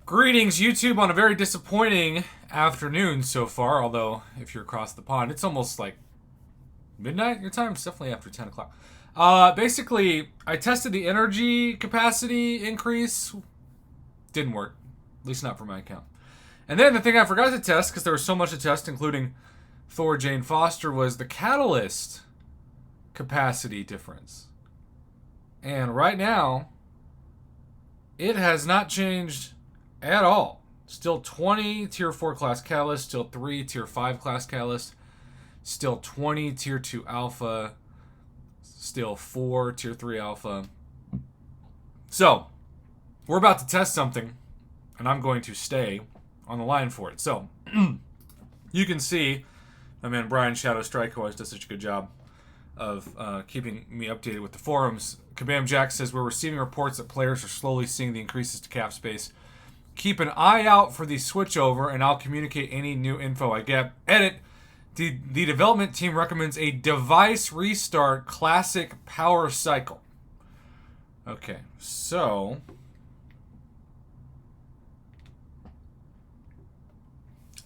Greetings, YouTube, on a very disappointing afternoon so far. Although, if you're across the pond, it's almost like midnight your time. It's definitely after 10 o'clock. Basically, I tested the energy capacity increase. Didn't work. At least not for my account. And then the thing I forgot to test, because there was so much to test, including Thor Jane Foster, was the catalyst capacity difference. And right now, it has not changed at all. Still 20 tier 4 class catalyst, still 3 tier 5 class catalyst, still 20 tier 2 alpha, still 4 tier 3 alpha. So, we're about to test something, and I'm going to stay on the line for it. So, you can see my man Brian Shadow Strike, who always does such a good job of keeping me updated with the forums. Kabam Jack says, we're receiving reports that players are slowly seeing the increases to cap space. Keep an eye out for the switchover, and I'll communicate any new info I get. Edit. The development team recommends a device restart classic power cycle. Okay, so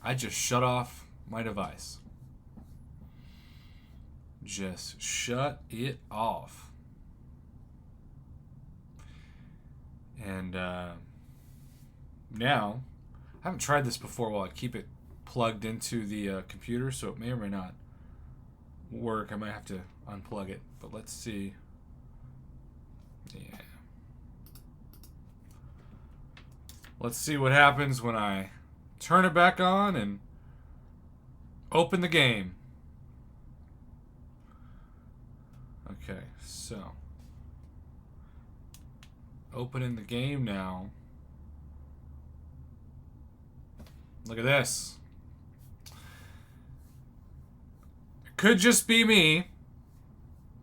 I just shut off my device. Just shut it off. And now, I haven't tried this before while I keep it plugged into the computer, so it may or may not work. I might have to unplug it, but let's see. Yeah. Let's see what happens when I turn it back on and open the game. Okay, so opening the game now. Look at this. It could just be me,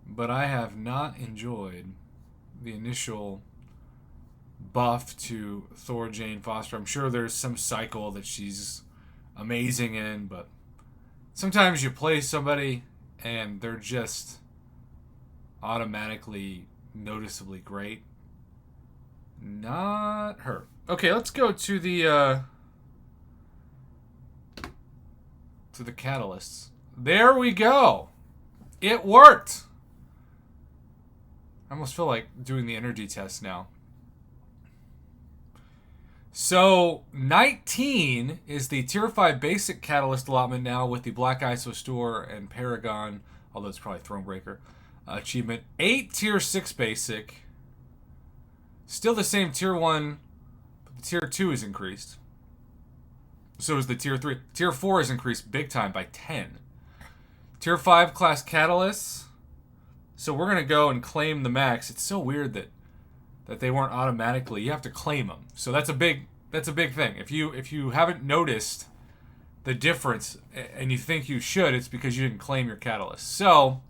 but I have not enjoyed the initial buff to Thor Jane Foster. I'm sure there's some cycle that she's amazing in, but sometimes you play somebody and they're just automatically noticeably great. Not her. Okay, let's go to the catalysts. There we go. It worked. I almost feel like doing the energy test now. So 19 is the tier 5 basic catalyst allotment now with the Black ISO Store and Paragon, although it's probably Thronebreaker achievement. 8 tier 6 basic. Still the same tier 1, but the tier 2 is increased. So is the tier 3. Tier 4 is increased big time by 10. Tier 5 class catalysts. So we're going to go and claim the max. It's so weird that they weren't automatically. You have to claim them. So that's a big thing. If you haven't noticed the difference and you think you should, it's because you didn't claim your catalyst. So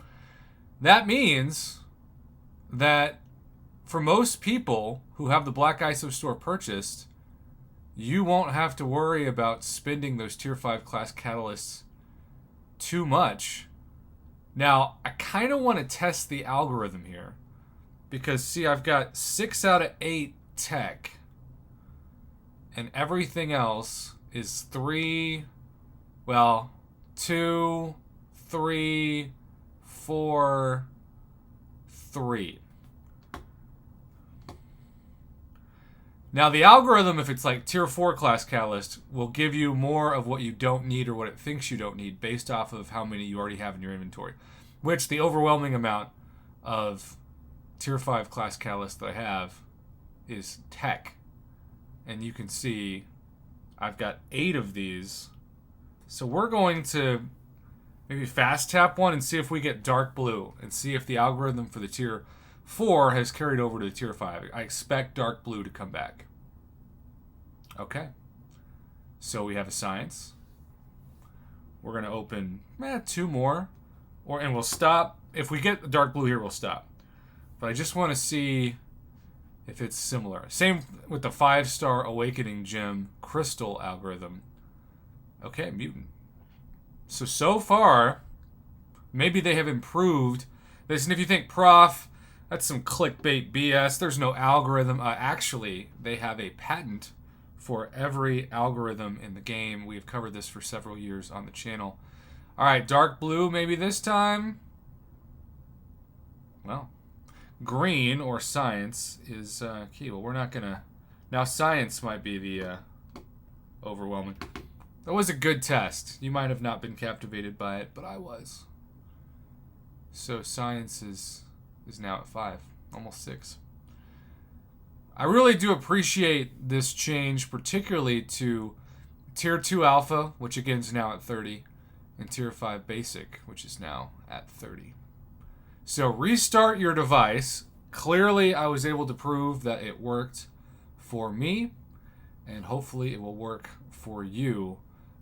that means that for most people who have the Black ISO Store purchased, you won't have to worry about spending those tier 5 class catalysts too much. Now, I kind of want to test the algorithm here. Because, see, I've got 6 out of 8 tech. And everything else is 2, 3, 4, 3. Now, the algorithm, if it's like tier 4 class catalyst, will give you more of what you don't need or what it thinks you don't need based off of how many you already have in your inventory. Which the overwhelming amount of tier 5 class catalyst that I have is tech. And you can see I've got 8 of these. So we're going to maybe fast tap one and see if we get dark blue and see if the algorithm for the tier 4 has carried over to the tier 5. I expect dark blue to come back. Okay. So we have a science. We're going to open 2 more. And we'll stop. If we get the dark blue here, we'll stop. But I just want to see if it's similar. Same with the 5-star Awakening Gem Crystal algorithm. Okay, mutant. So far, maybe they have improved this. And if you think, Prof, that's some clickbait BS. There's no algorithm. Actually, they have a patent for every algorithm in the game. We have covered this for several years on the channel. All right, dark blue maybe this time. Well, green or science is key. Well, we're not going to... Now science might be the overwhelming. That was a good test. You might have not been captivated by it, but I was. So science is now at 5, almost 6. I really do appreciate this change, particularly to Tier 2 Alpha, which again is now at 30, and Tier 5 Basic, which is now at 30. So restart your device. Clearly, I was able to prove that it worked for me, and hopefully it will work for you.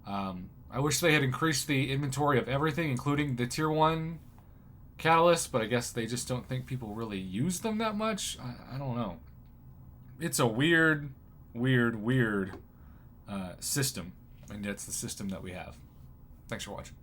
I wish they had increased the inventory of everything, including the Tier 1 catalysts, but I guess they just don't think people really use them that much. I don't know. It's a weird system, and it's the system that we have. Thanks for watching.